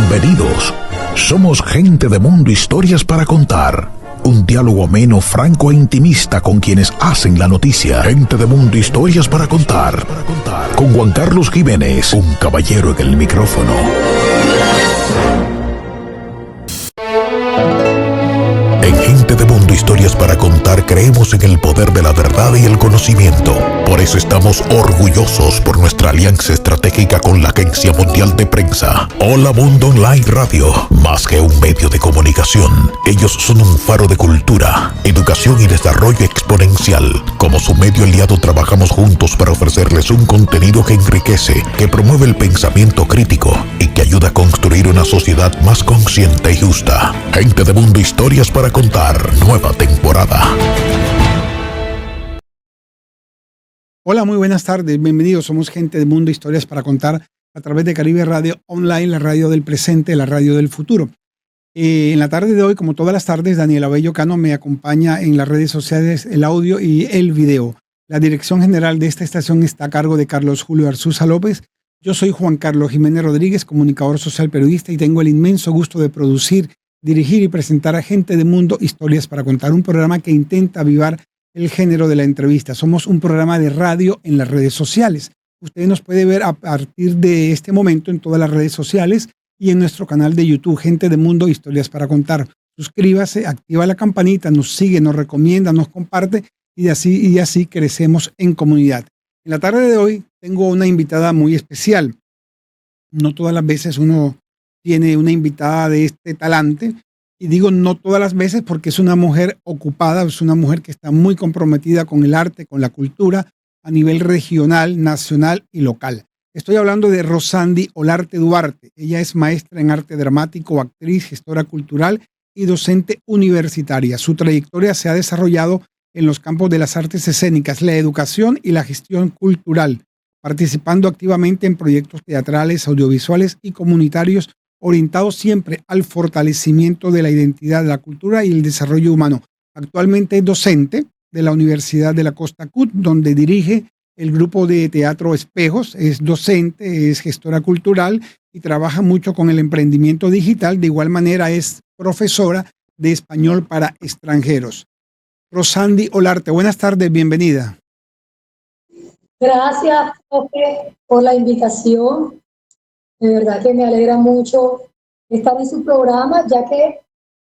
Bienvenidos. Somos gente de mundo, historias para contar. Un diálogo ameno, franco e intimista con quienes hacen la noticia. Gente de mundo, historias para contar. Con Juan Carlos Jiménez, un caballero en el micrófono. En Gente de Mundo, historias para contar, creemos en el poder de la verdad y el conocimiento. Por eso estamos orgullosos por nuestra alianza estratégica con la Agencia Mundial de Prensa. Hola Mundo Online Radio, más que un medio de comunicación. Ellos son un faro de cultura, educación y desarrollo exponencial. Como su medio aliado trabajamos juntos para ofrecerles un contenido que enriquece, que promueve el pensamiento crítico y que ayuda a construir una sociedad más consciente y justa. Gente de Mundo, historias para contar, nueva temporada. Hola, muy buenas tardes, bienvenidos. Somos Gente de Mundo, historias para contar a través de Caribe Radio Online, la radio del presente, la radio del futuro. En la tarde de hoy, como todas las tardes, Daniela Bello Cano me acompaña en las redes sociales, el audio y el video. La dirección general de esta estación está a cargo de Carlos Julio Arzuza López. Yo soy Juan Carlos Jiménez Rodríguez, comunicador social, periodista, y tengo el inmenso gusto de producir, dirigir y presentar a Gente de Mundo, historias para contar, un programa que intenta avivar el género de la entrevista. Somos un programa de radio en las redes sociales. Usted nos puede ver a partir de este momento en todas las redes sociales y en nuestro canal de YouTube, Gente de Mundo, historias para contar. Suscríbase, activa la campanita, nos sigue, nos recomienda, nos comparte y así crecemos en comunidad. En la tarde de hoy tengo una invitada muy especial. No todas las veces uno tiene una invitada de este talante. Y digo no todas las veces porque es una mujer ocupada, es una mujer que está muy comprometida con el arte, con la cultura a nivel regional, nacional y local. Estoy hablando de Rosandi Olarte Duarte. Ella es maestra en arte dramático, actriz, gestora cultural y docente universitaria. Su trayectoria se ha desarrollado en los campos de las artes escénicas, la educación y la gestión cultural, participando activamente en proyectos teatrales, audiovisuales y comunitarios orientados siempre al fortalecimiento de la identidad, de la cultura y el desarrollo humano. Actualmente es docente de la Universidad de la Costa CUT, donde dirige el grupo de teatro Espejos, es docente, es gestora cultural y trabaja mucho con el emprendimiento digital. De igual manera es profesora de español para extranjeros. Rosandi Olarte, buenas tardes, bienvenida. Gracias, Jorge, por la invitación. De verdad que me alegra mucho estar en su programa, ya que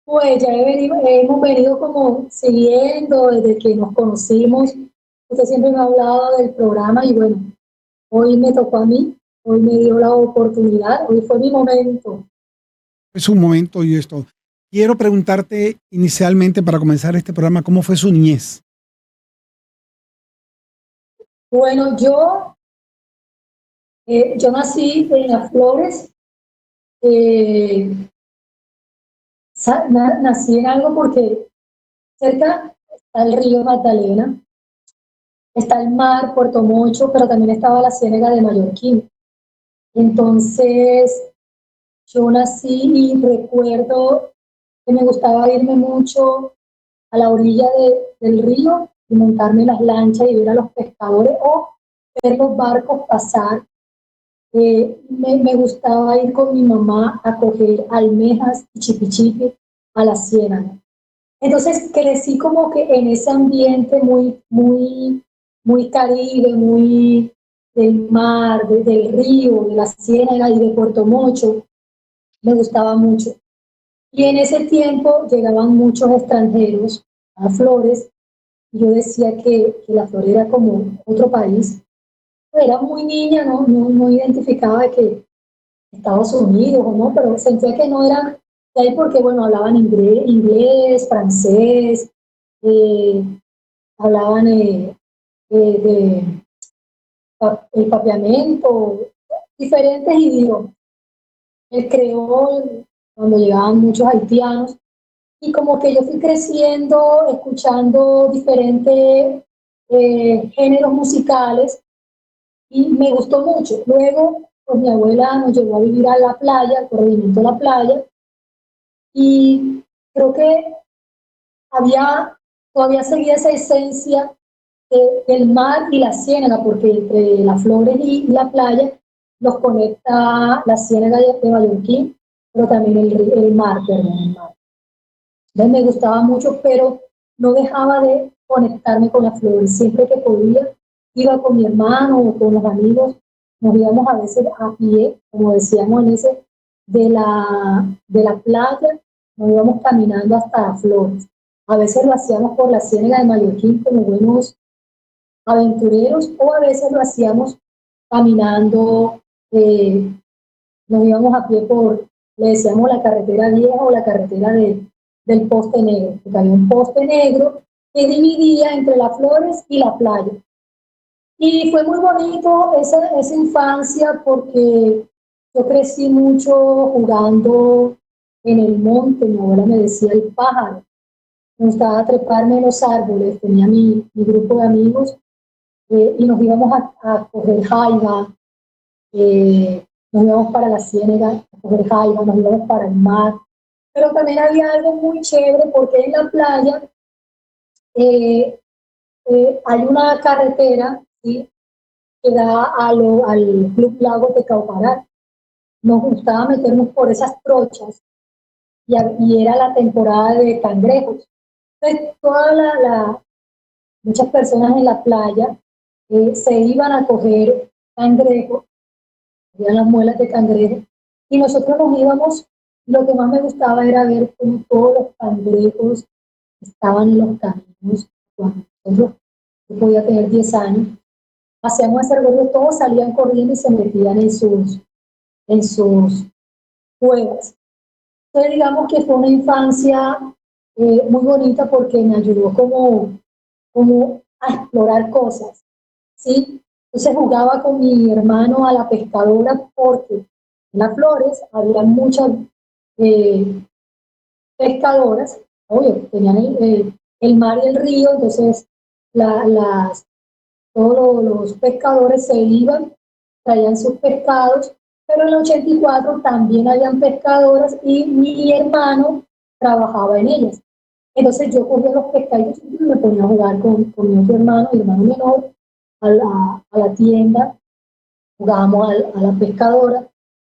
pues hemos venido como siguiendo desde que nos conocimos. Usted siempre me ha hablado del programa y bueno, hoy me tocó a mí, hoy me dio la oportunidad, hoy fue mi momento. Es un momento y esto. Quiero preguntarte inicialmente para comenzar este programa, ¿cómo fue su niñez? Bueno, yo nací en Las Flores. Nací en algo porque cerca está el río Magdalena, está el mar, Puerto Mocho, pero también estaba la ciénaga de Mallorquín. Entonces, yo nací y recuerdo que me gustaba irme mucho a la orilla del río y montarme en las lanchas y ver a los pescadores o ver los barcos pasar. Me gustaba ir con mi mamá a coger almejas y chipichipi a la ciénaga. Entonces crecí como que en ese ambiente muy caribe, muy del mar, del río, de la ciénaga y de Puerto Mocho. Me gustaba mucho. Y en ese tiempo llegaban muchos extranjeros a Flores y yo decía que la Flor era como otro país. Era muy niña, no identificaba que Estados Unidos o no, pero sentía que no eran de ahí porque, bueno, hablaban inglés, francés, hablaban el papiamento, diferentes idiomas. El creol, cuando llegaban muchos haitianos, y como que yo fui creciendo, escuchando diferentes géneros musicales, y me gustó mucho. Luego, pues mi abuela nos llevó a vivir a la playa, al corregimiento de la playa, y creo que todavía seguía esa esencia del mar y la ciénaga, porque entre las flores y la playa los conecta la ciénaga de Mallorquín, pero también el mar, perdón, el mar. Entonces me gustaba mucho, pero no dejaba de conectarme con las flores. Siempre que podía, iba con mi hermano o con los amigos, nos íbamos a veces a pie, como decíamos en ese, de la playa, nos íbamos caminando hasta las flores. A veces lo hacíamos por la Ciénaga de Mallorquín como buenos aventureros, o a veces lo hacíamos caminando, nos íbamos a pie le decíamos la carretera vieja o la carretera del poste negro, porque había un poste negro que dividía entre las flores y la playa. Y fue muy bonito esa infancia porque yo crecí mucho jugando en el monte. Mi abuela me decía el pájaro. Me gustaba treparme en los árboles, tenía mi grupo de amigos, y nos íbamos a coger jaiba, nos íbamos para la ciénaga a coger jaiba, nos íbamos para el mar. Pero también había algo muy chévere porque en la playa hay una carretera, ¿sí?, que da al Club Lago de Caucarat. Nos gustaba meternos por esas trochas y era la temporada de cangrejos. Entonces, muchas personas en la playa se iban a coger cangrejos, había las muelas de cangrejo, y nosotros nos íbamos. Lo que más me gustaba era ver cómo todos los cangrejos estaban en los caminos. Cuando yo podía tener 10 años, hacíamos ese recorrido, todos salían corriendo y se metían en sus cuevas. Entonces, digamos que fue una infancia muy bonita porque me ayudó como a explorar cosas, ¿sí? Entonces jugaba con mi hermano a la pescadora porque en las flores había muchas pescadoras, obvio, tenían el mar y el río, entonces todos los pescadores se iban, traían sus pescados, pero en el 84 también habían pescadoras y mi hermano trabajaba en ellas. Entonces yo cogía los pescaditos y me ponía a jugar con mi otro hermano, mi hermano menor, a la tienda, jugábamos a la pescadora,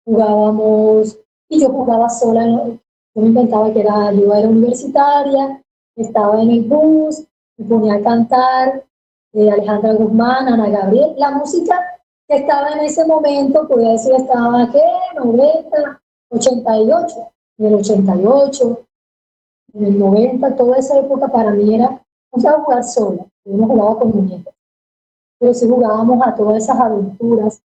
jugábamos, y yo jugaba sola, yo me inventaba que yo era universitaria, estaba en el bus, me ponía a cantar, Alejandra Guzmán, Ana Gabriel, la música que estaba en ese momento, podía decir, estaba, ¿qué? 90, 88, en el 88, en el 90, toda esa época para mí era, no sabía jugar sola, yo no jugaba con muñecas, pero sí jugábamos a todas esas aventuras,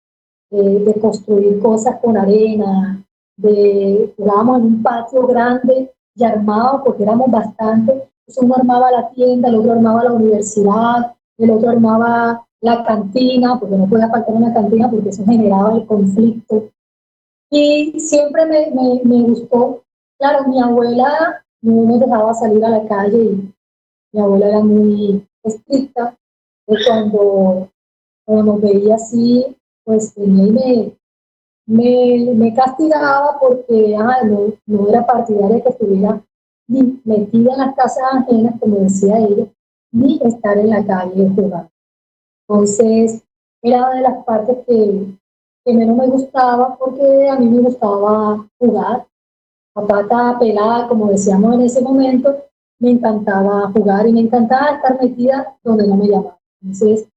de construir cosas con arena, jugábamos en un patio grande y armado, porque éramos bastantes. Entonces uno armaba la tienda, el otro armaba la universidad, el otro armaba la cantina, porque no podía faltar una cantina porque eso generaba el conflicto. Y siempre me gustó. Claro, mi abuela no nos dejaba salir a la calle y mi abuela era muy estricta. Y cuando nos veía así, pues venía y me castigaba porque no era partidaria que estuviera ni metida en las casas ajenas, como decía ella, ni estar en la calle jugando. Entonces, era de las partes que menos me gustaba porque a mí me gustaba jugar a pata pelada, como decíamos en ese momento. Me encantaba jugar y me encantaba estar metida donde no me llamaban. Entonces,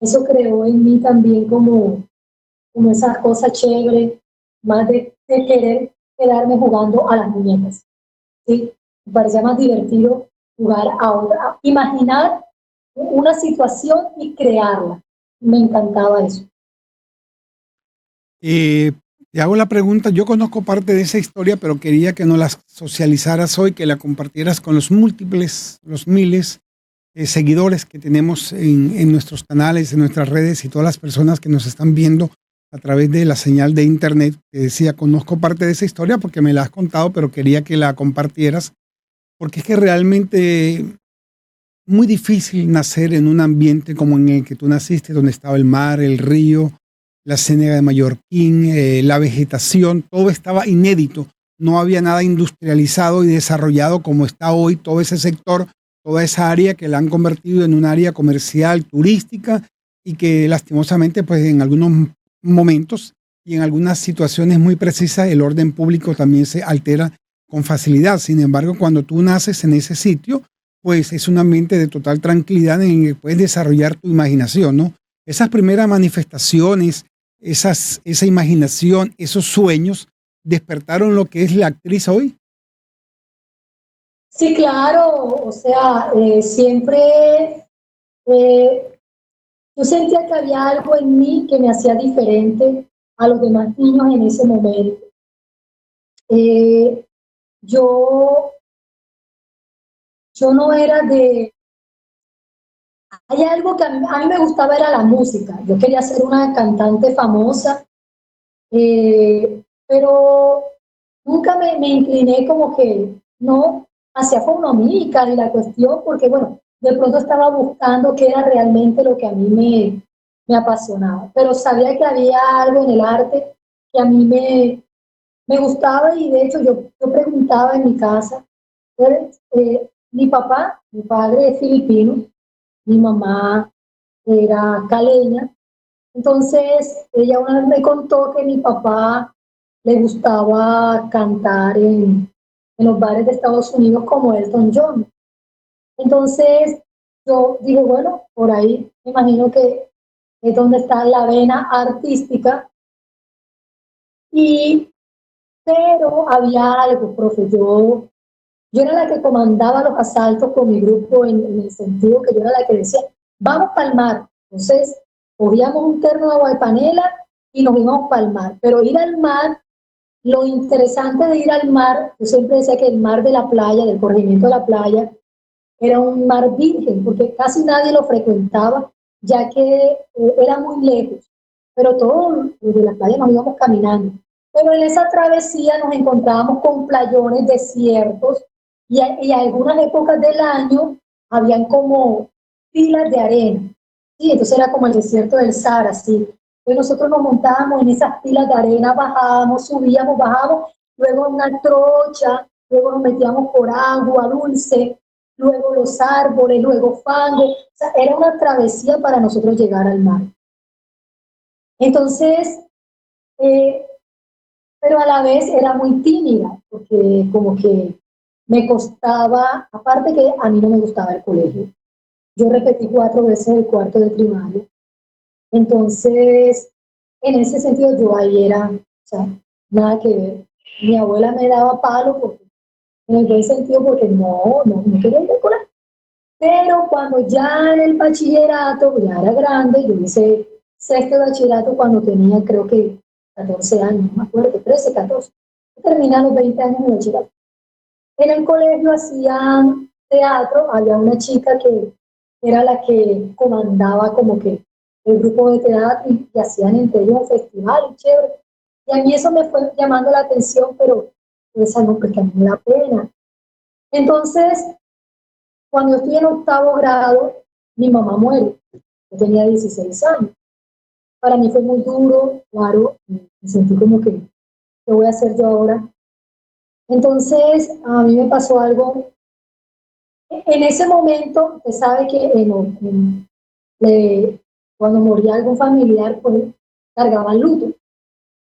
eso creó en mí también como esa cosa chévere, más de querer quedarme jugando a las muñecas, ¿sí? Me parecía más divertido jugar imaginar una situación y crearla. Me encantaba eso. Te hago la pregunta, yo conozco parte de esa historia, pero quería que nos la socializaras hoy, que la compartieras con los miles seguidores que tenemos en nuestros canales, en nuestras redes y todas las personas que nos están viendo a través de la señal de internet. Te decía, conozco parte de esa historia porque me la has contado, pero quería que la compartieras, porque es que realmente muy difícil nacer en un ambiente como en el que tú naciste, donde estaba el mar, el río, la Ciénaga de Mallorquín, la vegetación, todo estaba inédito. No había nada industrializado y desarrollado como está hoy todo ese sector, toda esa área que la han convertido en un área comercial, turística, y que lastimosamente pues en algunos momentos y en algunas situaciones muy precisas el orden público también se altera con facilidad. Sin embargo, cuando tú naces en ese sitio, pues es un ambiente de total tranquilidad en el que puedes desarrollar tu imaginación, ¿no? Esas primeras manifestaciones, esa imaginación, esos sueños, despertaron lo que es la actriz hoy. Sí, claro, o sea, siempre yo sentía que había algo en mí que me hacía diferente a los demás niños en ese momento. Eh, yo, yo no era de... Hay algo que a mí me gustaba, era la música. Yo quería ser una cantante famosa, pero nunca me incliné como que no hacia fonomímica y la cuestión, porque bueno, de pronto estaba buscando qué era realmente lo que a mí me apasionaba, pero sabía que había algo en el arte que a mí me gustaba y de hecho yo preguntaba en mi casa, mi padre es filipino, mi mamá era caleña, entonces ella una vez me contó que mi papá le gustaba cantar en los bares de Estados Unidos como Elton John. Entonces yo dije, bueno, por ahí me imagino que es donde está la vena artística, y, pero había algo, profe, yo era la que comandaba los asaltos con mi grupo en el sentido que yo era la que decía, vamos para el mar. Entonces, cogíamos un terno de agua de panela y nos íbamos para el mar. Pero ir al mar, lo interesante de ir al mar, yo siempre decía que el mar de la playa, del corregimiento de la playa, era un mar virgen, porque casi nadie lo frecuentaba, ya que era muy lejos. Pero todos de la playa nos íbamos caminando. Pero en esa travesía nos encontrábamos con playones desiertos y algunas épocas del año habían como filas de arena. Sí, entonces era como el desierto del Sahara, sí. Entonces nosotros nos montábamos en esas pilas de arena, bajábamos, subíamos, bajábamos, luego una trocha, luego nos metíamos por agua dulce, luego los árboles, luego fango. O sea, era una travesía para nosotros llegar al mar. Entonces, eh, pero a la vez era muy tímida, porque como que me costaba, aparte que a mí no me gustaba el colegio. Yo repetí 4 veces el cuarto de primaria. Entonces, en ese sentido yo ahí era, o sea, nada que ver. Mi abuela me daba palo porque, en el buen sentido, porque no quería ir al colegio. Pero cuando ya en el bachillerato, ya era grande, yo hice sexto de bachillerato cuando tenía creo que 14 años, no me acuerdo, 13, 14. Terminé a los 20 años de bachillerato. En el colegio hacían teatro, había una chica que era la que comandaba como que el grupo de teatro y hacían entre ellos un festival, chévere. Y a mí eso me fue llamando la atención, pero esa no, porque a mí me da pena. Entonces, cuando estoy en octavo grado, mi mamá muere. Yo tenía 16 años. Para mí fue muy duro, claro, me sentí como que, ¿qué voy a hacer yo ahora? Entonces, a mí me pasó algo. En ese momento, usted sabe que cuando moría algún familiar, pues cargaban luto.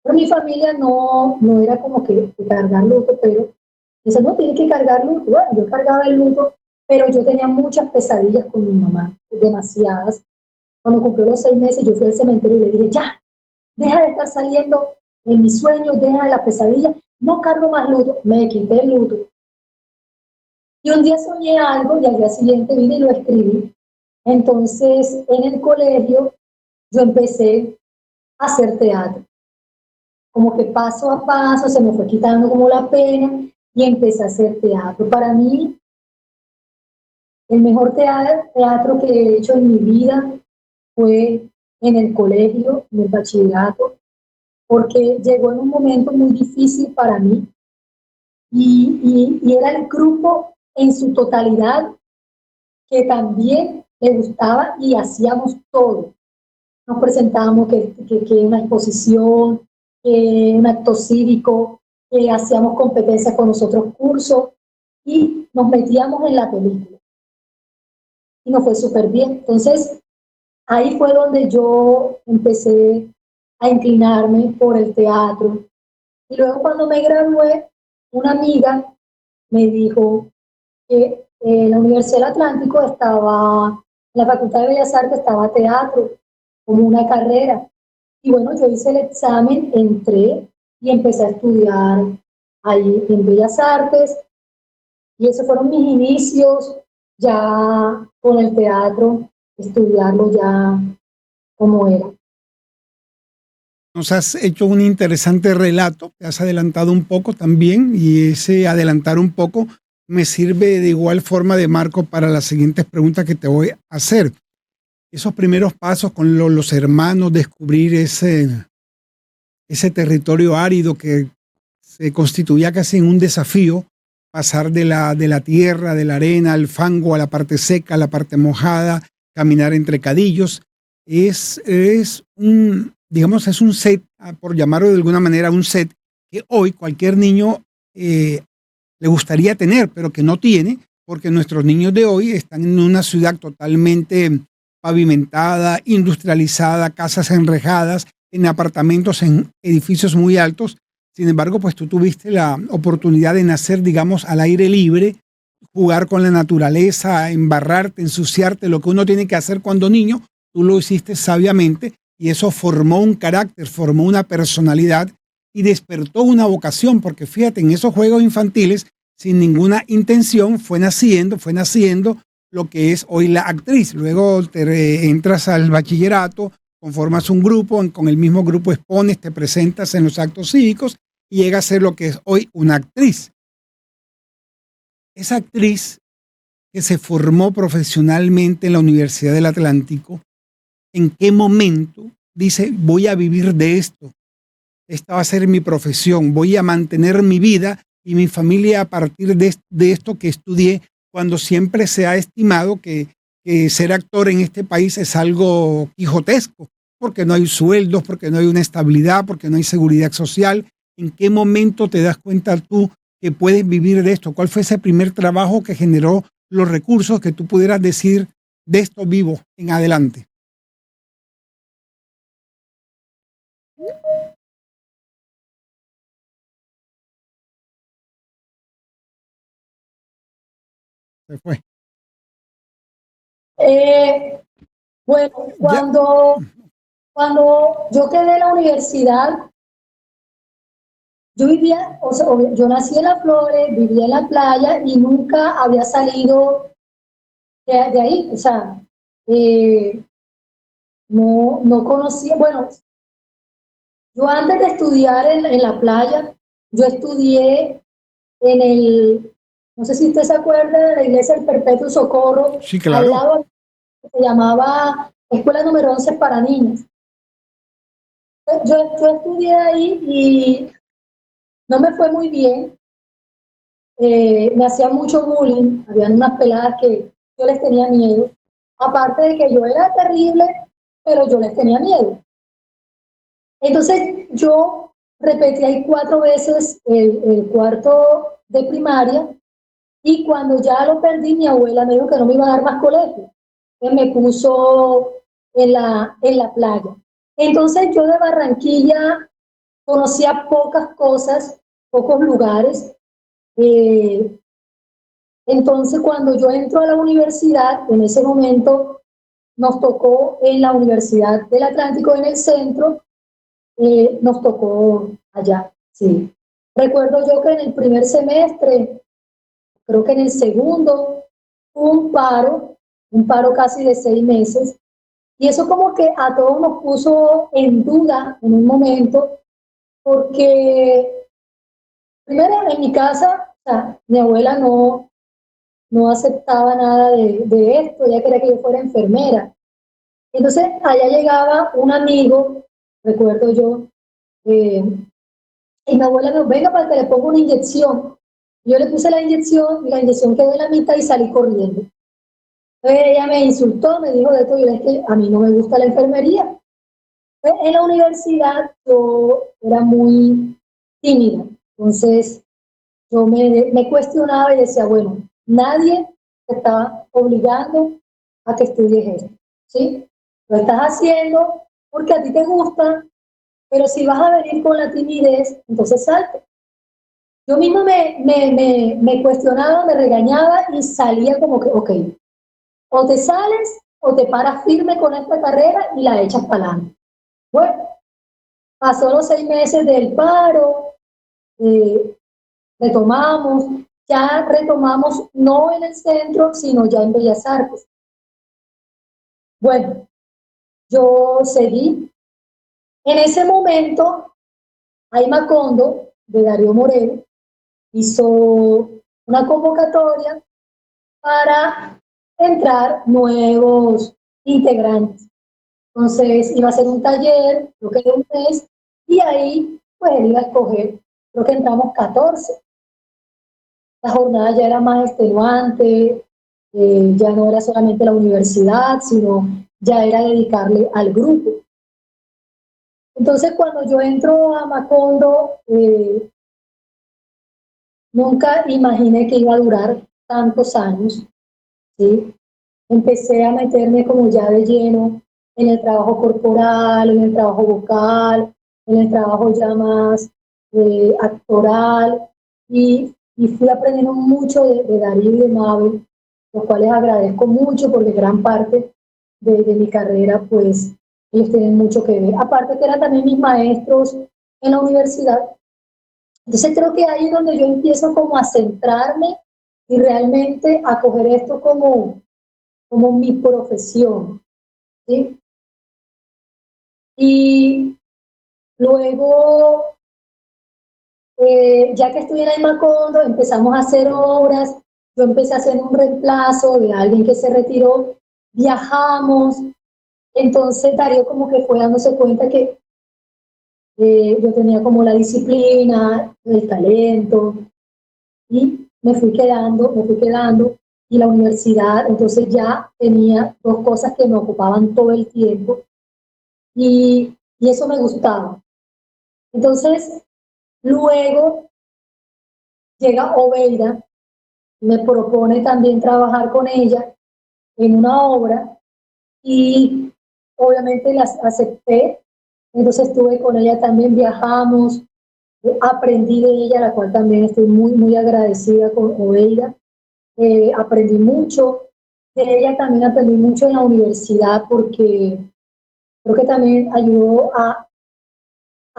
Pero mi familia no era como que cargar luto, pero dice, no, tiene que cargar luto. Bueno, yo cargaba el luto, pero yo tenía muchas pesadillas con mi mamá, demasiadas. Cuando cumplió los 6 meses, yo fui al cementerio y le dije, ya, deja de estar saliendo en mis sueños, deja de la pesadilla, no cargo más luto. Me quité el luto. Y un día soñé algo y al día siguiente vine y lo escribí. Entonces, en el colegio, yo empecé a hacer teatro. Como que paso a paso se me fue quitando como la pena y empecé a hacer teatro. Para mí, el mejor teatro que he hecho en mi vida fue en el colegio, en el bachillerato, porque llegó en un momento muy difícil para mí y era el grupo en su totalidad que también le gustaba y hacíamos todo. Nos presentábamos que una exposición, que un acto cívico, que hacíamos competencias con los otros cursos y nos metíamos en la película. Y nos fue súper bien. Entonces, ahí fue donde yo empecé a inclinarme por el teatro. Y luego cuando me gradué, una amiga me dijo que en la Universidad del Atlántico estaba, en la Facultad de Bellas Artes estaba teatro como una carrera. Y bueno, yo hice el examen, entré y empecé a estudiar ahí en Bellas Artes. Y esos fueron mis inicios ya con el teatro, estudiarlo ya como era. Nos has hecho un interesante relato, te has adelantado un poco también y ese adelantar un poco me sirve de igual forma de marco para las siguientes preguntas que te voy a hacer. Esos primeros pasos con los hermanos, descubrir ese territorio árido que se constituía casi en un desafío, pasar de la tierra, de la arena, al fango, a la parte seca, a la parte mojada, caminar entre cadillos, es un, digamos, es un set, por llamarlo de alguna manera, un set que hoy cualquier niño le gustaría tener, pero que no tiene, porque nuestros niños de hoy están en una ciudad totalmente pavimentada, industrializada, casas enrejadas, en apartamentos, en edificios muy altos. Sin embargo, pues tú tuviste la oportunidad de nacer, digamos, al aire libre, jugar con la naturaleza, embarrarte, ensuciarte, lo que uno tiene que hacer cuando niño, tú lo hiciste sabiamente y eso formó un carácter, formó una personalidad y despertó una vocación, porque fíjate, en esos juegos infantiles, sin ninguna intención, fue naciendo lo que es hoy la actriz. Luego te entras al bachillerato, conformas un grupo, con el mismo grupo expones, te presentas en los actos cívicos y llega a ser lo que es hoy una actriz. Esa actriz que se formó profesionalmente en la Universidad del Atlántico, ¿en qué momento dice voy a vivir de esto? Esta va a ser mi profesión, voy a mantener mi vida y mi familia a partir de esto que estudié, cuando siempre se ha estimado que ser actor en este país es algo quijotesco, porque no hay sueldos, porque no hay una estabilidad, porque no hay seguridad social. ¿En qué momento te das cuenta tú que puedes vivir de esto? ¿Cuál fue ese primer trabajo que generó los recursos que tú pudieras decir de esto vivo en adelante? Se fue. Bueno, Ya, cuando yo quedé en la universidad, yo vivía, o sea, yo nací en Las Flores, vivía en la playa y nunca había salido de ahí. O sea, no conocía, bueno, yo antes de estudiar en la playa, yo estudié en no sé si usted se acuerda de la iglesia del Perpetuo Socorro, sí, al claro. lado se llamaba Escuela número 11 para niños. Yo estudié ahí y no me fue muy bien. Me hacían mucho bullying, habían unas peladas que yo les tenía miedo, aparte de que yo era terrible, pero yo les tenía miedo. Entonces yo repetí ahí 4 veces el cuarto de primaria y cuando ya lo perdí, mi abuela me dijo que no me iba a dar más colegio. Entonces me puso en la playa. Entonces yo de Barranquilla conocía pocas cosas, pocos lugares. Eh, entonces cuando yo entro a la universidad, en ese momento nos tocó en la Universidad del Atlántico, en el centro, nos tocó allá, sí. Recuerdo yo que en el primer semestre, creo que en el segundo, hubo un paro casi de 6 meses, y eso como que a todos nos puso en duda en un momento, porque primero en mi casa, o sea, mi abuela no aceptaba nada de esto, ella quería que yo fuera enfermera. Entonces allá llegaba un amigo, recuerdo yo, eh, y mi abuela me dijo, venga para que le ponga una inyección. Yo le puse la inyección y la inyección quedó en la mitad y salí corriendo. Entonces ella me insultó, me dijo de todo, y es que a mí no me gusta la enfermería. Entonces, en la universidad yo era muy tímida, entonces yo me cuestionaba y decía, bueno, nadie te está obligando a que estudies esto, ¿sí? Lo estás haciendo porque a ti te gusta pero si vas a venir con la timidez, entonces salte. Yo misma me cuestionaba, me regañaba y salía como que, ok, o te sales o te paras firme con esta carrera y la echas para adelante. Bueno, pasó los 6 meses del paro, retomamos, ya retomamos no en el centro, sino ya en Bellas Artes. Bueno, yo seguí. En ese momento, Aima Kondo, de Darío Moreno, hizo una convocatoria para entrar nuevos integrantes. Entonces iba a ser un taller, creo que de un mes, y ahí pues él iba a escoger, creo que entramos 14. La jornada ya era más extenuante, ya no era solamente la universidad, sino ya era dedicarle al grupo. Entonces cuando yo entro a Macondo, nunca imaginé que iba a durar tantos años, ¿sí? Empecé a meterme como ya de lleno en el trabajo corporal, en el trabajo vocal, en el trabajo ya más actoral, y fui aprendiendo mucho de Darío y de Mabel, los cuales agradezco mucho porque gran parte de mi carrera, pues ellos tienen mucho que ver. Aparte que eran también mis maestros en la universidad. Entonces creo que ahí es donde yo empiezo como a centrarme y realmente a coger esto como mi profesión, ¿sí? Y luego, ya que estuve en Macondo, empezamos a hacer obras, yo empecé a hacer un reemplazo de alguien que se retiró, viajamos, entonces Darío como que fue dándose cuenta que yo tenía como la disciplina, el talento, y me fui quedando, y la universidad, entonces ya tenía 2 cosas que me ocupaban todo el tiempo, y eso me gustaba. Entonces, luego llega Obeida, me propone también trabajar con ella en una obra, y obviamente las acepté, entonces estuve con ella también, viajamos, aprendí de ella, la cual también estoy muy, muy agradecida con Obeida. Aprendí mucho, de ella también aprendí mucho en la universidad porque creo que también ayudó a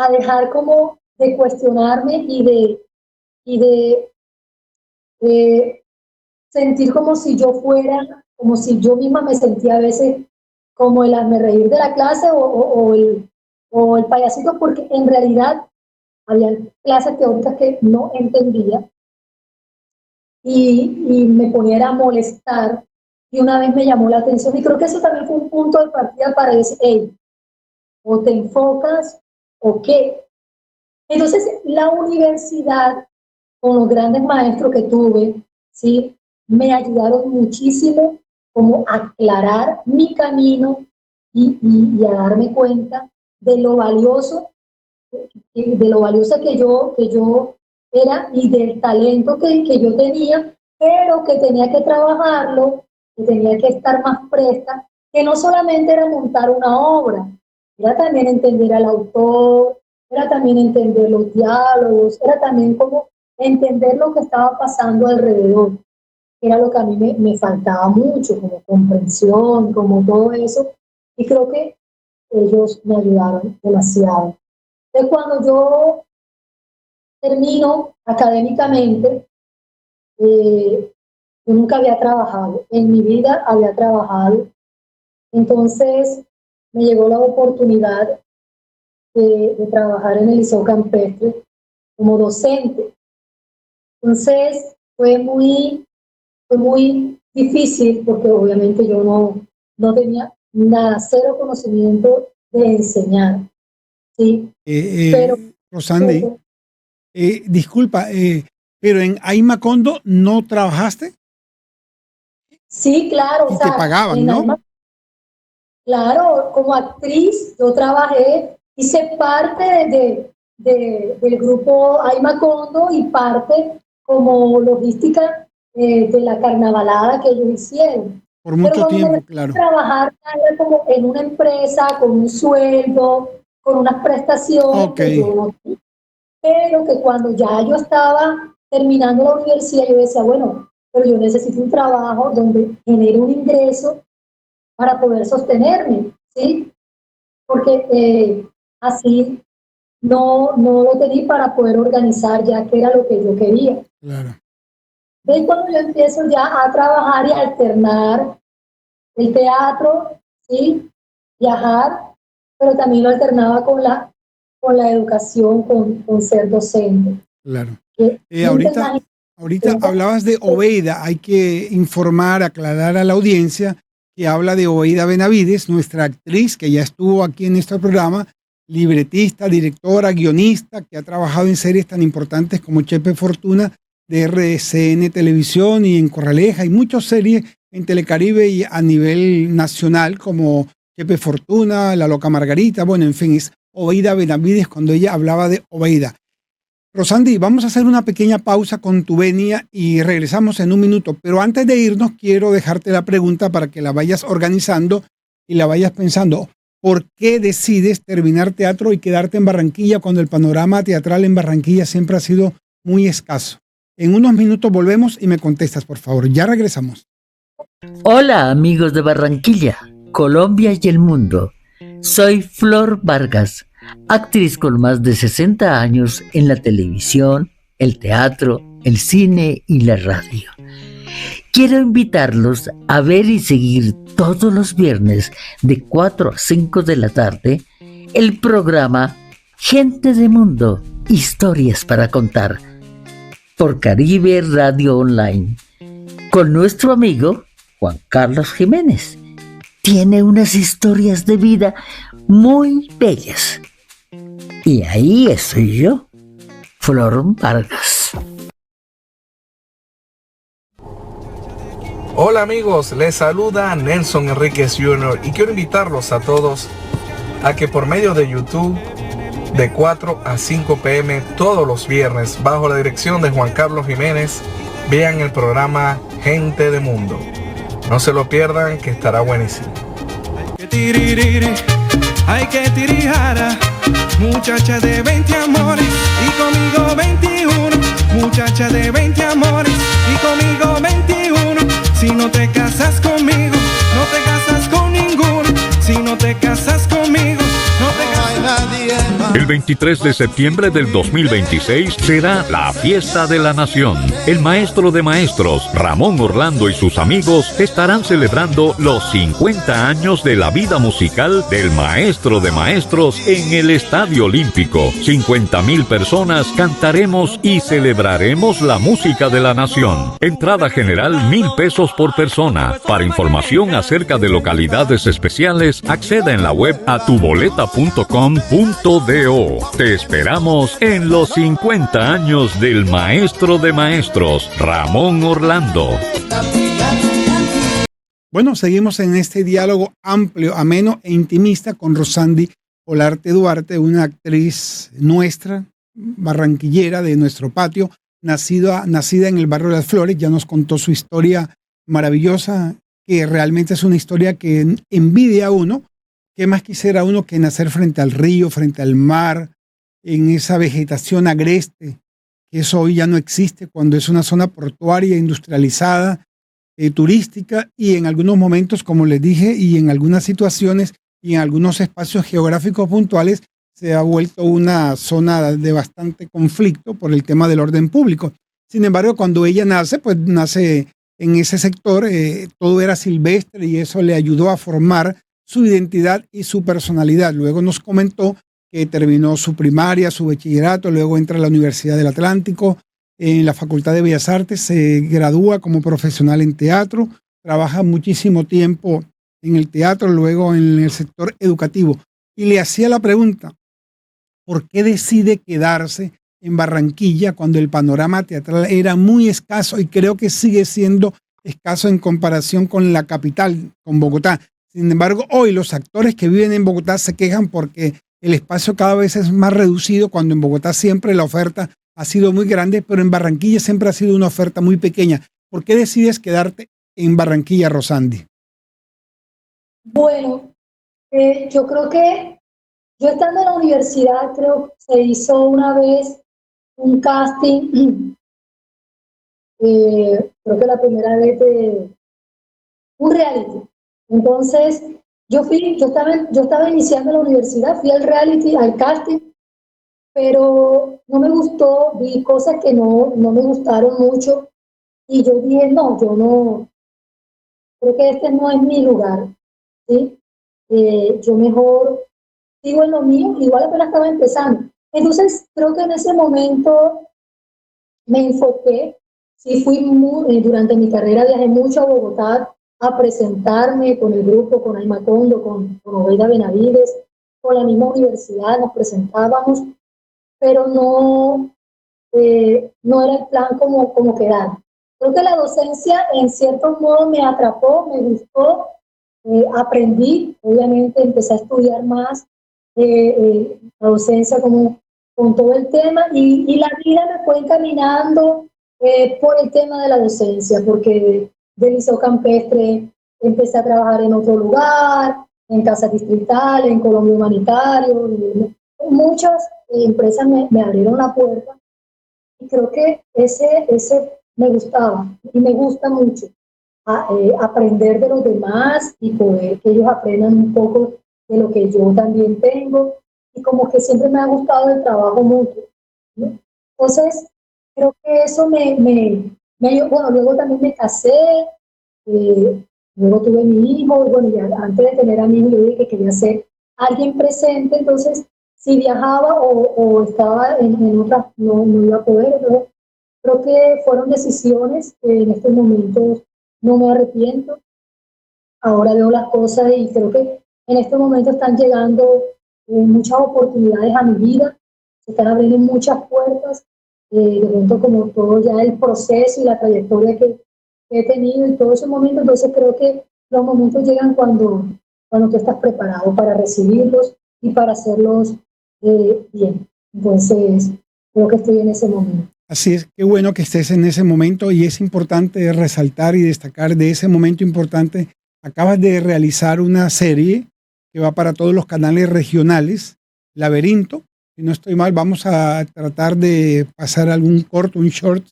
dejar como de cuestionarme y de sentir como si yo fuera, como si yo misma me sentía a veces como el hazme reír de la clase o el payasito, porque en realidad había clases teóricas que no entendía y me ponía a molestar, y una vez me llamó la atención y creo que eso también fue un punto de partida para decir, hey, o te enfocas o qué. Entonces la universidad, con los grandes maestros que tuve, ¿sí? Me ayudaron muchísimo como a aclarar mi camino y a darme cuenta de lo valioso, que yo era y del talento que yo tenía, pero que tenía que trabajarlo, que tenía que estar más presta, que no solamente era montar una obra, era también entender al autor, era también entender los diálogos, era también como entender lo que estaba pasando alrededor, que era lo que a mí me faltaba mucho, como comprensión, como todo eso, y creo que ellos me ayudaron demasiado. Entonces, cuando yo termino académicamente, yo nunca había trabajado, en mi vida había trabajado, entonces me llegó la oportunidad de trabajar en el Liceo Campestre como docente. Entonces fue muy difícil porque obviamente yo no tenía nada, cero conocimiento de enseñar, ¿sí? Pero Rosandi, disculpa, pero en Aima Kondo no trabajaste sí, claro, o y te sea, pagaban, ¿no? claro, como actriz yo trabajé, hice parte del grupo Aima Kondo y parte como logística de la carnavalada que ellos hicieron. Por Pero mucho cuando me tiempo, refiero a claro. trabajar era como en una empresa con un sueldo, con unas prestaciones que yo no tenía. Pero que cuando ya yo estaba terminando la universidad, yo decía, bueno, pero yo necesito un trabajo donde genere un ingreso para poder sostenerme, ¿sí? Porque así no lo tenía para poder organizar ya que era lo que yo quería. Claro. De cuando yo empiezo ya a trabajar y a alternar el teatro, ¿sí? Viajar, pero también lo alternaba con la educación, con ser docente. Claro. Ahorita hablabas de Obeida. Hay que informar, aclarar a la audiencia que habla de Obeida Benavides, nuestra actriz que ya estuvo aquí en este programa, libretista, directora, guionista, que ha trabajado en series tan importantes como Chepe Fortuna de RCN Televisión y en Corraleja, y muchas series en Telecaribe y a nivel nacional como Chepe Fortuna, La Loca Margarita, bueno, en fin, es Obeida Benavides cuando ella hablaba de Obeida. Rosandi, vamos a hacer una pequeña pausa con tu venia y regresamos en un minuto, pero antes de irnos quiero dejarte la pregunta para que la vayas organizando y la vayas pensando. ¿Por qué decides terminar teatro y quedarte en Barranquilla cuando el panorama teatral en Barranquilla siempre ha sido muy escaso? En unos minutos volvemos y me contestas, por favor. Ya regresamos. Hola, amigos de Barranquilla, Colombia y el mundo. Soy Flor Vargas, actriz con más de 60 años en la televisión, el teatro, el cine y la radio. Quiero invitarlos a ver y seguir todos los viernes de 4 a 5 de la tarde el programa Gente de Mundo, Historias para Contar, por Caribe Radio Online, con nuestro amigo Juan Carlos Jiménez. Tiene unas historias de vida muy bellas. Y ahí estoy yo, Flor Vargas. Hola amigos, les saluda Nelson Enríquez Jr. y quiero invitarlos a todos a que por medio de YouTube de 4 a 5 p.m. todos los viernes bajo la dirección de Juan Carlos Jiménez vean el programa Gente de Mundo. No se lo pierdan, que estará buenísimo. Hay que tirijara, muchacha de 20 amores y conmigo 21, muchacha de 20 amores y conmigo 21. Si no te casas conmigo, no te casas con ninguno. Si no te casas conmigo, no te casas nadie más. El 23 de septiembre del 2026 será la fiesta de la nación. El maestro de maestros, Ramón Orlando, y sus amigos estarán celebrando los 50 años de la vida musical del maestro de maestros en el Estadio Olímpico. 50,000 personas cantaremos y celebraremos la música de la nación. Entrada general $1,000 por persona. Para información acerca de localidades especiales, acceda en la web a tuboleta.com.do. Te esperamos en los 50 años del maestro de maestros, Ramón Orlando. Bueno, seguimos en este diálogo amplio, ameno e intimista con Rosandi Olarte Duarte, una actriz nuestra, barranquillera de nuestro patio, nacida en el barrio de Las Flores. Ya nos contó su historia maravillosa, que realmente es una historia que envidia a uno. ¿Qué más quisiera uno que nacer frente al río, frente al mar, en esa vegetación agreste, que eso hoy ya no existe cuando es una zona portuaria, industrializada, turística, y en algunos momentos, como les dije, y en algunas situaciones y en algunos espacios geográficos puntuales, se ha vuelto una zona de bastante conflicto por el tema del orden público. Sin embargo, cuando ella nace, pues nace en ese sector, todo era silvestre y eso le ayudó a formar su identidad y su personalidad. Luego nos comentó que terminó su primaria, su bachillerato, luego entra a la Universidad del Atlántico, en la Facultad de Bellas Artes, se gradúa como profesional en teatro, trabaja muchísimo tiempo en el teatro, luego en el sector educativo. Y le hacía la pregunta, ¿por qué decide quedarse en Barranquilla cuando el panorama teatral era muy escaso y creo que sigue siendo escaso en comparación con la capital, con Bogotá? Sin embargo, hoy los actores que viven en Bogotá se quejan porque el espacio cada vez es más reducido, cuando en Bogotá siempre la oferta ha sido muy grande, pero en Barranquilla siempre ha sido una oferta muy pequeña. ¿Por qué decides quedarte en Barranquilla, Rosandi? Bueno, yo creo que Yo estando en la universidad, creo que se hizo una vez un casting, creo que la primera vez de un reality. Entonces, yo estaba iniciando la universidad, fui al reality, al casting, pero no me gustó, vi cosas que no me gustaron mucho y yo dije, no, yo no, creo que este no es mi lugar, ¿sí? Yo mejor sigo en lo mío, igual apenas estaba empezando. Entonces, creo que en ese momento me enfoqué, sí fui durante mi carrera viajé mucho a Bogotá a presentarme con el grupo, con Alma Condo, con Oveida Benavides, con la misma universidad, nos presentábamos, pero no era el plan como quedar. Creo que la docencia en cierto modo me atrapó, me gustó, aprendí, obviamente empecé a estudiar más la docencia como con todo el tema y la vida me fue encaminando por el tema de la docencia, porque del liceo campestre empecé a trabajar en otro lugar, en casas distritales, en Colombia Humanitario, muchas empresas me abrieron la puerta y creo que ese me gustaba y me gusta mucho aprender de los demás y poder que ellos aprendan un poco de lo que yo también tengo y como que siempre me ha gustado el trabajo mutuo, ¿no? Entonces, creo que eso bueno, luego también me casé, luego tuve mi hijo, y bueno, ya antes de tener a mi hijo yo dije que quería ser alguien presente, entonces si viajaba o estaba en otras, no iba a poder, entonces creo que fueron decisiones que en estos momentos no me arrepiento. Ahora veo las cosas y creo que en este momento están llegando muchas oportunidades a mi vida, se están abriendo muchas puertas, de pronto como todo ya el proceso y la trayectoria que he tenido en todo ese momento, entonces creo que los momentos llegan cuando tú estás preparado para recibirlos y para hacerlos bien. Entonces, creo que estoy en ese momento. Así es, qué bueno que estés en ese momento y es importante resaltar y destacar de ese momento importante. Acabas de realizar una serie que va para todos los canales regionales, Laberinto. Si no estoy mal, vamos a tratar de pasar algún corto, un short,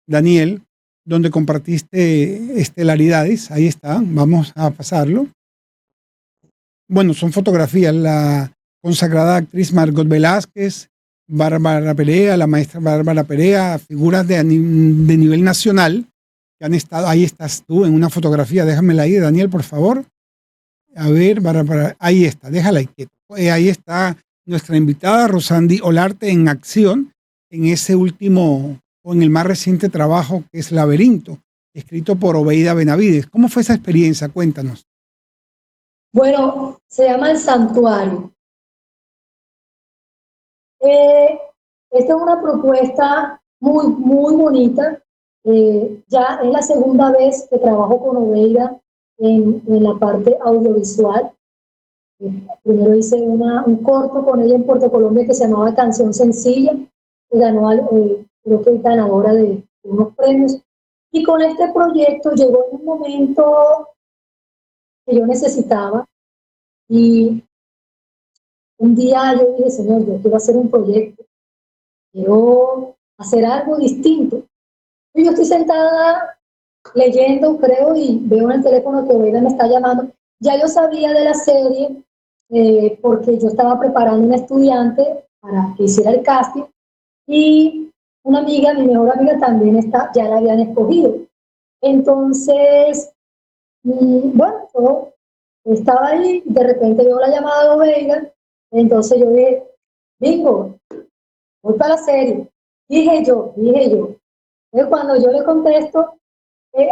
Daniel, donde compartiste estelaridades. Ahí está, vamos a pasarlo. Bueno, son fotografías. La consagrada actriz Margot Velázquez, Bárbara Perea, la maestra Bárbara Perea, figuras de nivel nacional que han estado. Ahí estás tú en una fotografía, déjamela ahí, Daniel, por favor. A ver, Bárbara, ahí está, déjala ahí quieto. Ahí está nuestra invitada Rosandi Olarte en acción en ese último o en el más reciente trabajo que es Laberinto, escrito por Oveida Benavides. ¿Cómo fue esa experiencia? Cuéntanos. Bueno, se llama El Santuario. Esta es una propuesta muy bonita. Ya es la segunda vez que trabajo con Oveida en la parte audiovisual. Primero hice un corto con ella en Puerto Colombia que se llamaba Canción Sencilla, que ganó, creo que es ganadora de unos premios. Y con este proyecto llegó en un momento que yo necesitaba y un día yo dije, Señor, yo quiero hacer un proyecto, quiero hacer algo distinto. Y yo estoy sentada leyendo, creo, y veo en el teléfono que Oveida me está llamando. Ya yo sabía de la serie porque yo estaba preparando una estudiante para que hiciera el casting y una amiga, mi mejor amiga también ya la habían escogido. Entonces, bueno, yo estaba ahí, de repente veo la llamada de Oveida, entonces yo dije, bingo, voy para la serie. Dije yo. Entonces, cuando yo le contesto,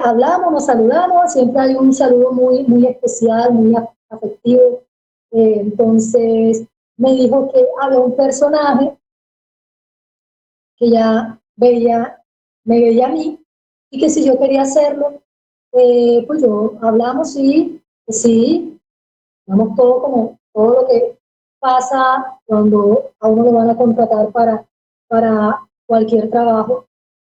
hablamos, nos saludamos, siempre hay un saludo muy especial, muy afectivo. Entonces me dijo que había un personaje que ya me veía a mí y que si yo quería hacerlo, pues yo hablamos y sí, hablamos todo lo que pasa cuando a uno lo van a contratar para cualquier trabajo.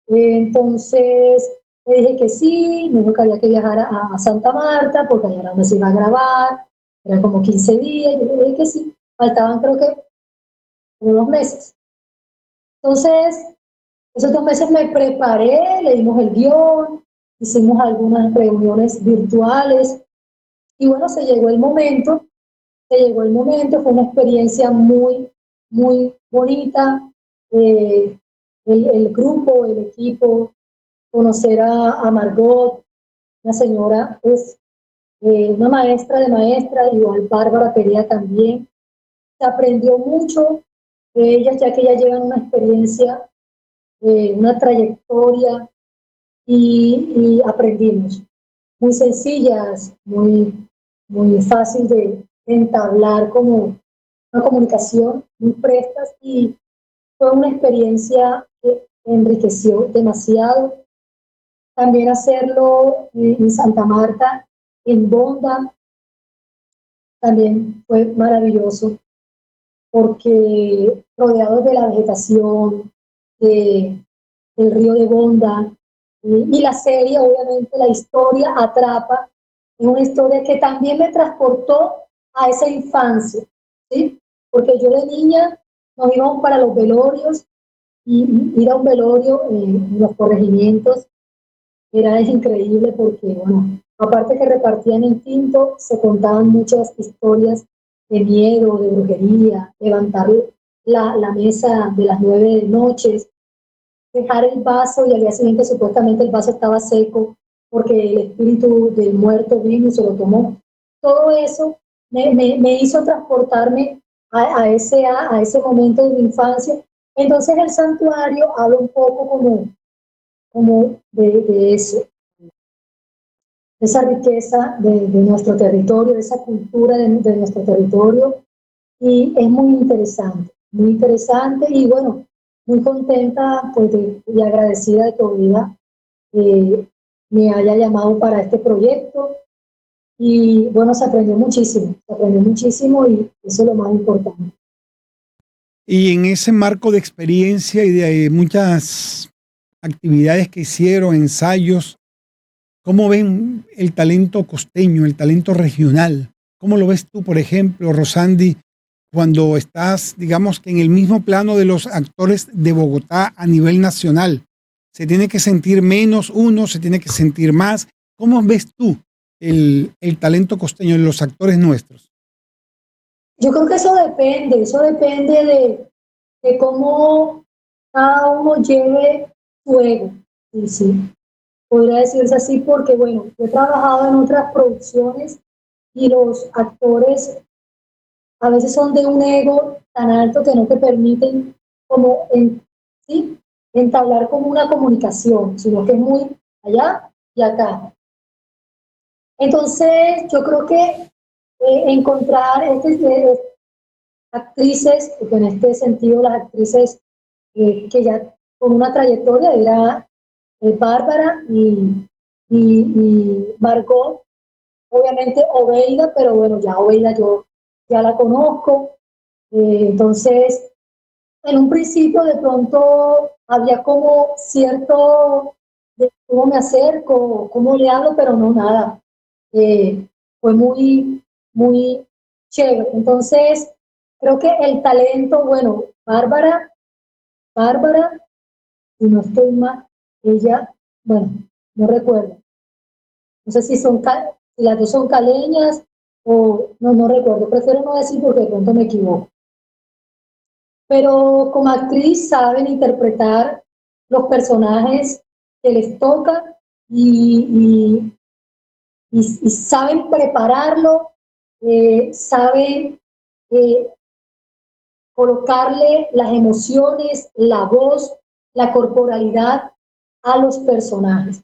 Entonces le dije que sí, me dijo que había que viajar a Santa Marta porque allá era donde se iba a grabar, eran como 15 días, yo le dije que sí, faltaban creo que unos meses. Entonces, esos 2 meses me preparé, leímos el guión, hicimos algunas reuniones virtuales y bueno, fue una experiencia muy, muy bonita. El grupo, el equipo, conocer a Margot, una señora, es una maestra de maestras, igual Bárbara Perea también. Se aprendió mucho de ellas, ya que ellas llevan una experiencia, una trayectoria y aprendimos. Muy sencillas, muy, muy fácil de entablar como una comunicación, muy prestas y fue una experiencia que enriqueció demasiado. También hacerlo en Santa Marta, en Bonda, también fue maravilloso porque rodeados de la vegetación, de, del río de Bonda, y la serie, obviamente, la historia atrapa, es una historia que también me transportó a esa infancia, ¿sí? Porque yo de niña nos íbamos para los velorios y ir a un velorio en los corregimientos es increíble porque, bueno, aparte que repartían el tinto, se contaban muchas historias de miedo, de brujería, levantar la mesa de las 9 noches, dejar el vaso y al día siguiente supuestamente el vaso estaba seco porque el espíritu del muerto vino y se lo tomó. Todo eso me hizo transportarme a ese momento de mi infancia. Entonces el santuario habla un poco como de eso, de esa riqueza de nuestro territorio, de esa cultura de nuestro territorio, y es muy interesante y bueno, muy contenta pues, y agradecida de que Ovida me haya llamado para este proyecto y bueno, se aprendió muchísimo y eso es lo más importante. Y en ese marco de experiencia y de muchas actividades que hicieron, ensayos, ¿cómo ven el talento costeño, el talento regional? ¿Cómo lo ves tú, por ejemplo, Rosandi, cuando estás, digamos que en el mismo plano de los actores de Bogotá a nivel nacional? ¿Se tiene que sentir menos uno, se tiene que sentir más? ¿Cómo ves tú el talento costeño en los actores nuestros? Yo creo que eso depende de cómo cada uno lleve su ego, sí. Podría decirse así porque, bueno, yo he trabajado en otras producciones y los actores a veces son de un ego tan alto que no te permiten como ¿sí? entablar como una comunicación, sino que es muy allá y acá. Entonces, yo creo que encontrar actrices, porque en este sentido las actrices que ya con una trayectoria era Bárbara y Margot, obviamente Obeida, pero bueno, ya Obeida yo ya la conozco, entonces en un principio de pronto había como cierto de cómo me acerco, cómo le hablo, pero no nada, fue muy, muy chévere. Entonces creo que el talento, bueno, Bárbara, si no estoy mal, ella, bueno, no recuerdo. No sé si si las dos son caleñas o no recuerdo. Prefiero no decir porque de pronto me equivoco. Pero como actriz saben interpretar los personajes que les toca y saben prepararlo, saben colocarle las emociones, la voz, la corporalidad a los personajes.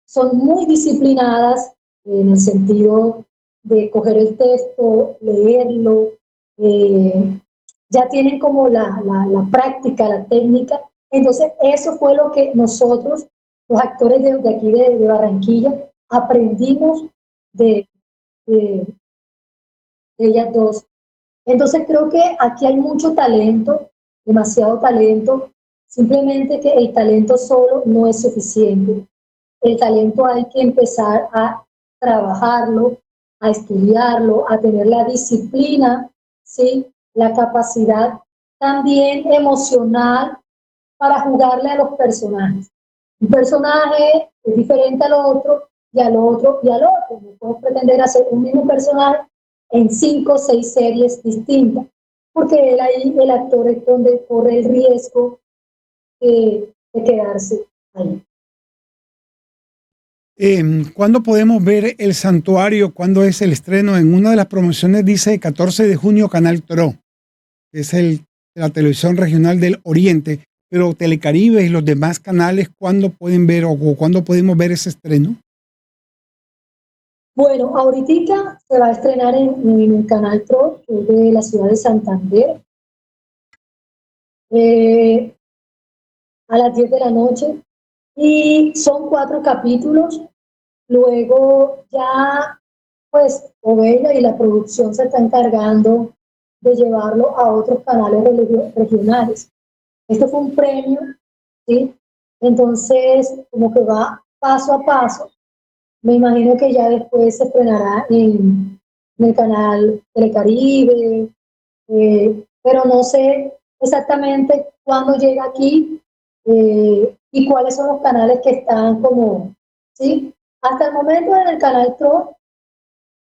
Son muy disciplinadas en el sentido de coger el texto, leerlo, ya tienen como la práctica, la técnica. Entonces, eso fue lo que nosotros, los actores de aquí de Barranquilla, aprendimos de ellas dos. Entonces, creo que aquí hay mucho talento, demasiado talento, simplemente que el talento solo no es suficiente. El talento hay que empezar a trabajarlo, a estudiarlo, a tener la disciplina, ¿sí? la capacidad también emocional para jugarle a los personajes. Un personaje es diferente al otro y al otro y al otro. No puedo pretender hacer un mismo personaje en 5 o 6 series distintas, porque él ahí, el actor es donde corre el riesgo de quedarse ahí. ¿Cuándo podemos ver El Santuario? ¿Cuándo es el estreno? En una de las promociones dice 14 de junio, Canal TRO, que es la televisión regional del Oriente, pero Telecaribe y los demás canales, ¿cuándo pueden ver o cuándo podemos ver ese estreno? Bueno, ahorita se va a estrenar en el Canal TRO, que es de la ciudad de Santander, a las 10 de la noche, y son 4 capítulos. Luego ya, pues, Ovella y la producción se está encargando de llevarlo a otros canales regionales. Esto fue un premio, ¿sí? Entonces, como que va paso a paso. Me imagino que ya después se estrenará en el canal Telecaribe, pero no sé exactamente cuándo llega aquí y cuáles son los canales que están como, ¿sí? Hasta el momento en el canal TRO,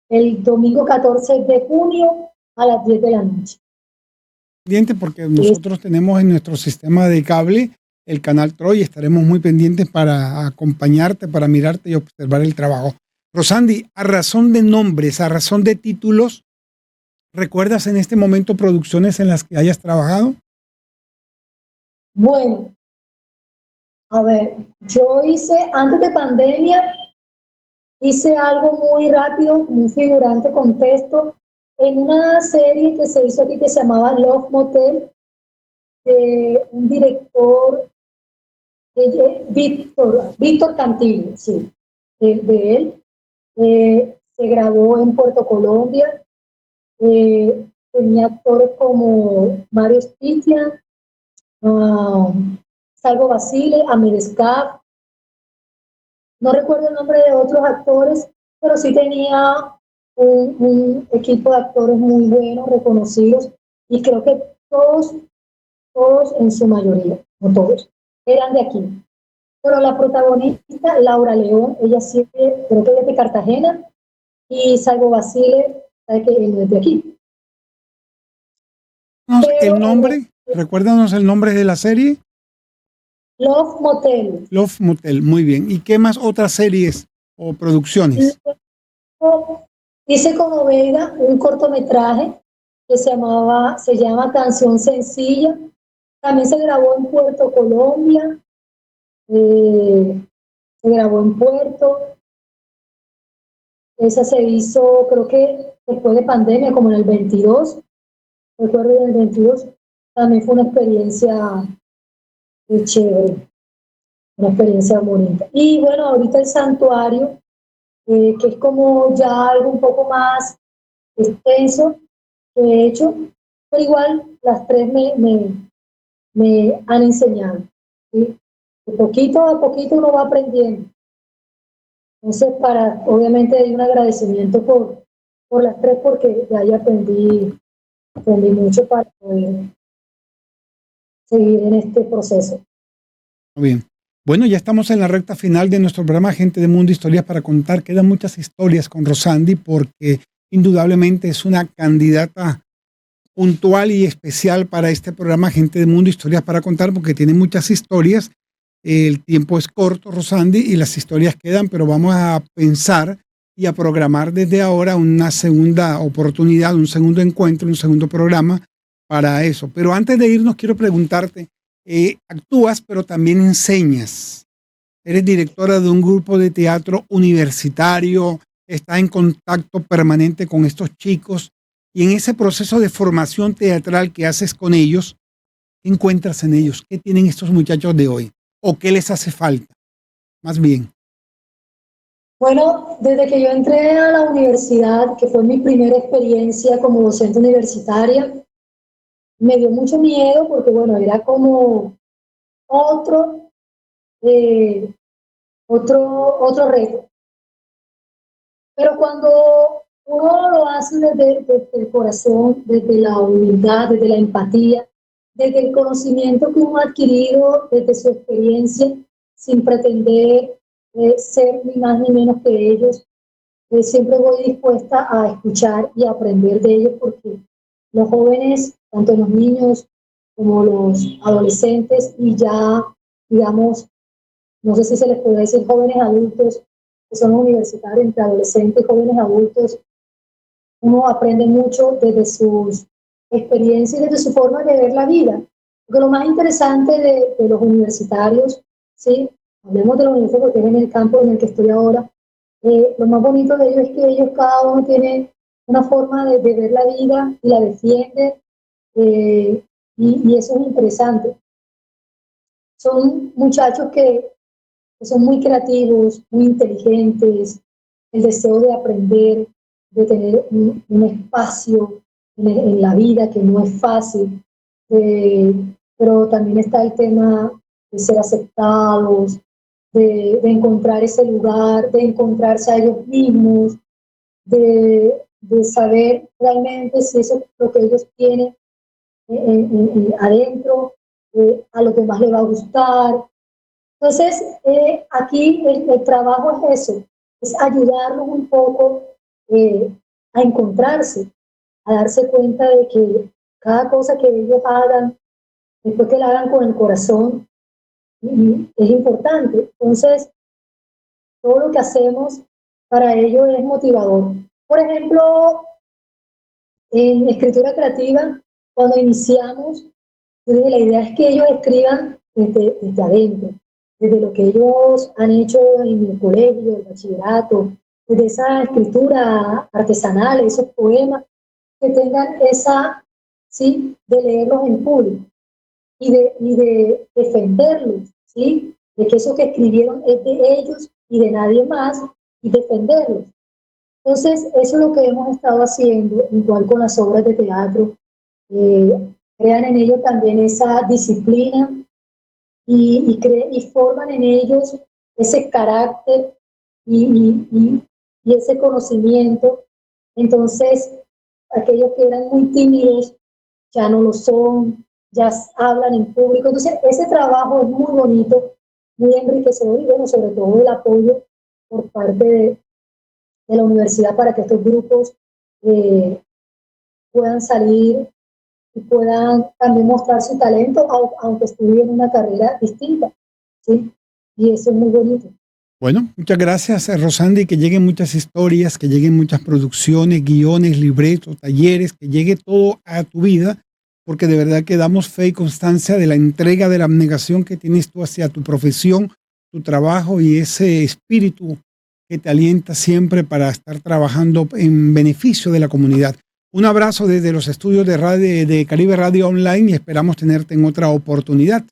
el domingo 14 de junio a las 10 de la noche. Porque nosotros tenemos en nuestro sistema de cable el canal TRO y estaremos muy pendientes para acompañarte, para mirarte y observar el trabajo. Rosandi, a razón de nombres, a razón de títulos, ¿recuerdas en este momento producciones en las que hayas trabajado? Bueno, a ver, yo hice, antes de pandemia, hice algo muy rápido, un figurante con texto, en una serie que se hizo aquí que se llamaba Love Motel, de un director, Víctor Cantillo, sí, de él. Se grabó en Puerto Colombia, tenía actores como Mario Spitia, Salvo Basile, Amir Escaf, no recuerdo el nombre de otros actores, pero sí tenía un equipo de actores muy buenos, reconocidos, y creo que todos en su mayoría, no todos, eran de aquí. Pero la protagonista, Laura León, ella sí, creo que es de Cartagena, y Salvo Basile, sabe que él no es de aquí. ¿El nombre? Recuérdanos el nombre de la serie. Love Motel. Love Motel, muy bien. ¿Y qué más otras series o producciones? Hice con Oveda un cortometraje que se llama Canción Sencilla. También se grabó en Puerto Colombia, se grabó en Puerto. Esa se hizo, creo que después de pandemia, como en el 22. Recuerdo en el 22. También fue una experiencia muy chévere, una experiencia bonita. Y bueno, ahorita El Santuario, que es como ya algo un poco más extenso que he hecho, pero igual las tres me han enseñado, ¿sí? De poquito a poquito uno va aprendiendo. Entonces, obviamente hay un agradecimiento por las tres, porque de ahí aprendí mucho para poder seguir en este proceso. Muy bien. Bueno, ya estamos en la recta final de nuestro programa Gente de Mundo, Historias para Contar. Quedan muchas historias con Rosandi porque indudablemente es una candidata puntual y especial para este programa Gente de Mundo, Historias para Contar, porque tiene muchas historias. El tiempo es corto, Rosandi, y las historias quedan, pero vamos a pensar y a programar desde ahora una segunda oportunidad, un segundo encuentro, un segundo programa para eso. Pero antes de irnos, quiero preguntarte, actúas, pero también enseñas. Eres directora de un grupo de teatro universitario, estás en contacto permanente con estos chicos y en ese proceso de formación teatral que haces con ellos, ¿qué encuentras en ellos? ¿Qué tienen estos muchachos de hoy? ¿O qué les hace falta? Más bien. Bueno, desde que yo entré a la universidad, que fue mi primera experiencia como docente universitaria, me dio mucho miedo porque, bueno, era como otro reto. Pero cuando uno lo hace desde el corazón, desde la humildad, desde la empatía, desde el conocimiento que uno ha adquirido, desde su experiencia, sin pretender ser ni más ni menos que ellos. Siempre voy dispuesta a escuchar y a aprender de ellos, porque los jóvenes, tanto los niños como los adolescentes, y ya, digamos, no sé si se les puede decir jóvenes adultos, que son universitarios, entre adolescentes y jóvenes adultos, uno aprende mucho desde sus experiencias y desde su forma de ver la vida. Porque lo más interesante de los universitarios, ¿sí? Hablemos de la universidad porque es en el campo en el que estoy ahora, lo más bonito de ellos es que ellos cada uno tiene una forma de ver la vida y la defiende, y eso es interesante. Son muchachos que son muy creativos, muy inteligentes, el deseo de aprender, de tener un espacio en la vida que no es fácil, pero también está el tema de ser aceptados, de encontrar ese lugar, de encontrarse a ellos mismos, de saber realmente si eso es lo que ellos tienen adentro, a los demás les va a gustar. Entonces, aquí el trabajo es eso, es ayudarlos un poco a encontrarse, a darse cuenta de que cada cosa que ellos hagan, después que la hagan con el corazón, es importante. Entonces, todo lo que hacemos para ellos es motivador. Por ejemplo, en escritura creativa, cuando iniciamos, la idea es que ellos escriban desde adentro, desde lo que ellos han hecho en el colegio, el bachillerato, desde esa escritura artesanal, esos poemas, que tengan esa, ¿sí?, de leerlos en público y de defenderlos, ¿sí?, de que eso que escribieron es de ellos y de nadie más, y defenderlos. Entonces, eso es lo que hemos estado haciendo, igual con las obras de teatro. Crean en ellos también esa disciplina y forman en ellos ese carácter y ese conocimiento. Entonces, aquellos que eran muy tímidos ya no lo son, ya hablan en público. Entonces, ese trabajo es muy bonito, muy enriquecedor, y bueno, sobre todo el apoyo por parte de la universidad para que estos grupos puedan salir y puedan también mostrar su talento, aunque estudien una carrera distinta, ¿sí? Y eso es muy bonito. Bueno, muchas gracias, Rosandi, que lleguen muchas historias, que lleguen muchas producciones, guiones, libretos, talleres, que llegue todo a tu vida, porque de verdad que damos fe y constancia de la entrega, de la abnegación que tienes tú hacia tu profesión, tu trabajo y ese espíritu que te alienta siempre para estar trabajando en beneficio de la comunidad. Un abrazo desde los estudios de radio de Caribe Radio Online y esperamos tenerte en otra oportunidad.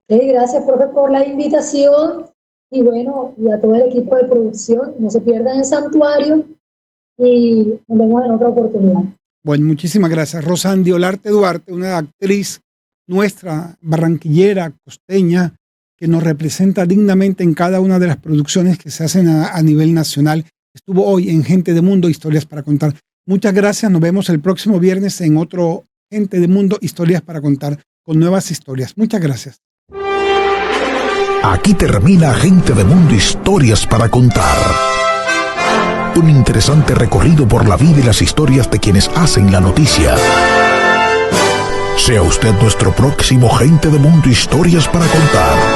Gracias, profe, por la invitación, y bueno, y a todo el equipo de producción. No se pierdan el santuario y nos vemos en otra oportunidad. Bueno, muchísimas gracias. Rosandi Olarte Duarte, una actriz nuestra, barranquillera, costeña, que nos representa dignamente en cada una de las producciones que se hacen a nivel nacional. Estuvo hoy en Gente de Mundo, Historias para Contar. Muchas gracias, nos vemos el próximo viernes en otro Gente de Mundo, Historias para Contar, con nuevas historias. Muchas gracias. Aquí termina Gente de Mundo, Historias para Contar. Un interesante recorrido por la vida y las historias de quienes hacen la noticia. Sea usted nuestro próximo Gente de Mundo, Historias para Contar.